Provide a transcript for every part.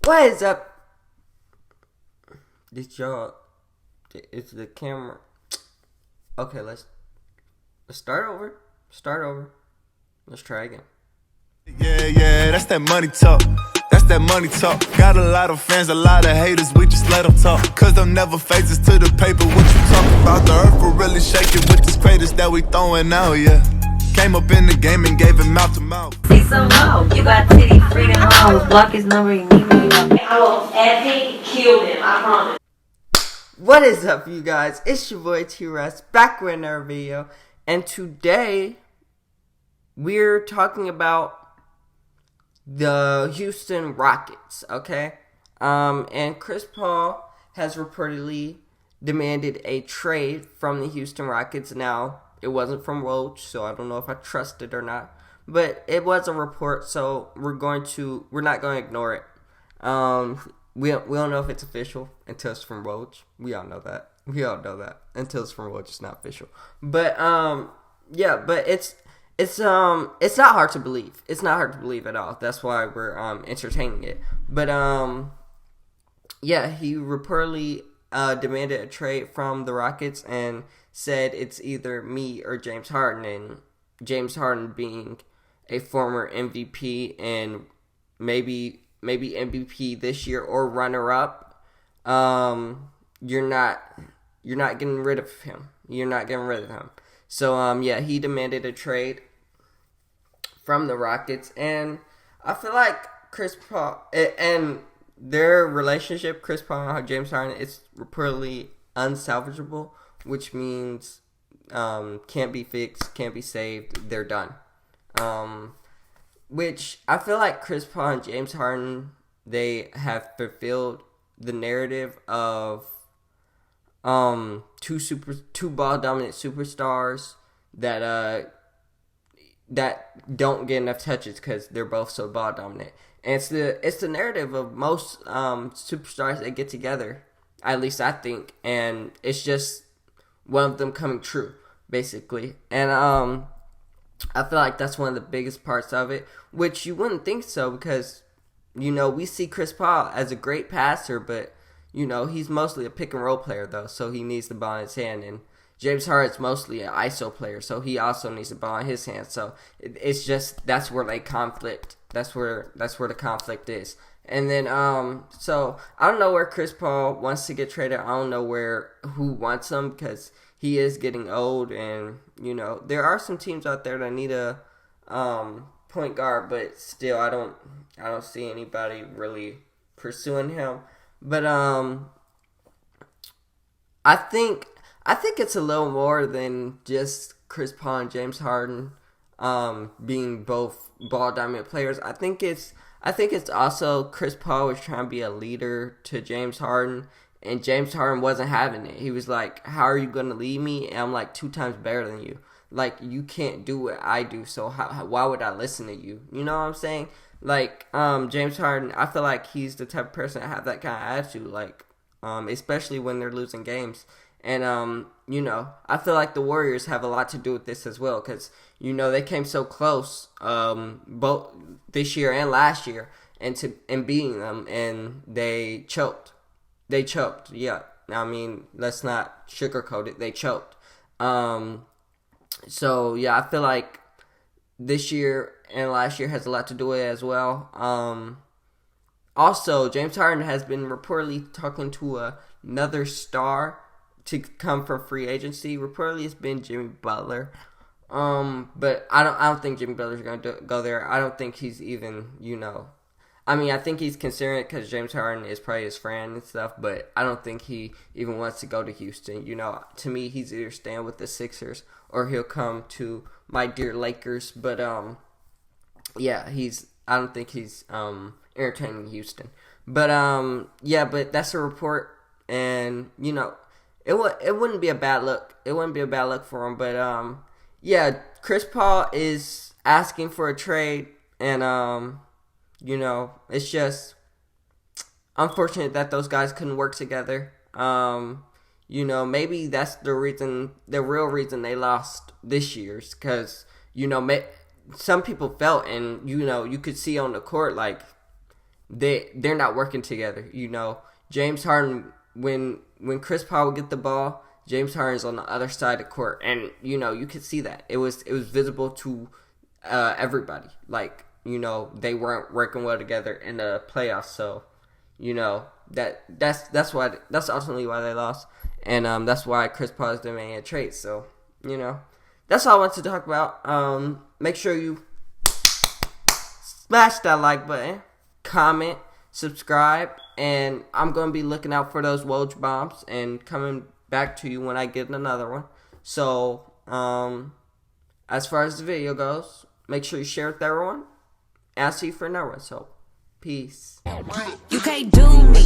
What is up? Did y'all? Is the camera? Okay, let's start over. Start over. Let's try again. Yeah, that's that money talk. That's that money talk. Got a lot of fans, a lot of haters, we just let them talk. Cause them never faces to the paper. What you talking about? The earth will really shake it with this craters that we throwing out, yeah. Came up in the game and gave him mouth to mouth. Say something low. You got Titty Freedom Hoes. Block his number. You need me. I will epic kill him. I promise. What is up, you guys? It's your boy T-Russ back with another video, and today we're talking about the Houston Rockets. Okay, and Chris Paul has reportedly demanded a trade from the Houston Rockets. Now, it wasn't from Woj, so I don't know if I trust it or not, but it was a report, so we're not going to ignore it. We don't know if it's official until it's from Woj. We all know that. Until it's from Woj, it's not official. But yeah, but it's not hard to believe. It's not hard to believe at all. That's why we're entertaining it. But yeah, he reportedly demanded a trade from the Rockets and said it's either me or James Harden, and James Harden being a former MVP and maybe MVP this year or runner up. You're not getting rid of him. You're not getting rid of him. So yeah, he demanded a trade from the Rockets, and I feel like Chris Paul and their relationship, Chris Paul and James Harden, is reportedly unsalvageable, which means can't be fixed, can't be saved. They're done. Which I feel like Chris Paul and James Harden, they have fulfilled the narrative of two ball dominant superstars that don't get enough touches because they're both so ball dominant. And it's the narrative of most superstars that get together, at least I think, and it's just one of them coming true, basically. And I feel like that's one of the biggest parts of it, which you wouldn't think so because, we see Chris Paul as a great passer, but, he's mostly a pick and roll player, though, so he needs the ball in his hand. And James Harden's mostly an ISO player, so he also needs the ball in his hand. So it's just, that's where they conflict. That's where the conflict is. And then, so I don't know where Chris Paul wants to get traded. I don't know who wants him because he is getting old, and there are some teams out there that need a point guard, but still, I don't see anybody really pursuing him. But I think it's a little more than just Chris Paul and James Harden being both ball dominant players. I think it's also Chris Paul was trying to be a leader to James Harden, and James Harden wasn't having it. He was like, how are you going to lead me? And I'm like 2 times better than you. Like, you can't do what I do, so why would I listen to you? You know what I'm saying? Like, James Harden, I feel like he's the type of person that have that kind of attitude, like, especially when they're losing games. And, I feel like the Warriors have a lot to do with this as well because, they came so close both this year and last year and beating them, and they choked. Yeah. I mean, let's not sugarcoat it. They choked. So, yeah, I feel like this year and last year has a lot to do with it as well. Also, James Harden has been reportedly talking to another star to come from free agency. Reportedly, it's been Jimmy Butler. But I don't think Jimmy Butler's going to go there. I don't think he's even, I mean, I think he's considering it because James Harden is probably his friend and stuff, but I don't think he even wants to go to Houston. To me, he's either staying with the Sixers or he'll come to my dear Lakers. But, yeah, I don't think he's entertaining Houston. But, yeah, but that's a report, and, it wouldn't be a bad look. It wouldn't be a bad look for him. But yeah, Chris Paul is asking for a trade, and it's just unfortunate that those guys couldn't work together. Maybe that's the real reason they lost this year's, because some people felt, and you could see on the court, like, they're not working together. You know, James Harden, when Chris Paul would get the ball, James Harden's on the other side of the court, and you know, you could see that it was visible to everybody. Like, you know, they weren't working well together in the playoffs. So, you know, that's ultimately why they lost, and that's why Chris Paul is demanding a trade. So, you know, that's all I want to talk about. Make sure you smash that like button, comment, subscribe, and I'm gonna be looking out for those Woj bombs and coming back to you when I get another one. So, as far as the video goes, make sure you share it with everyone. I'll see you for another one. So, peace. You can't do me.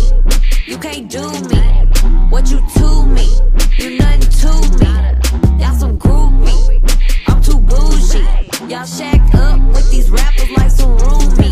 You can't do me. What you to me? You nothing to me. Y'all some groupie. I'm too bougie. Y'all shacked up with these rappers like some roomies.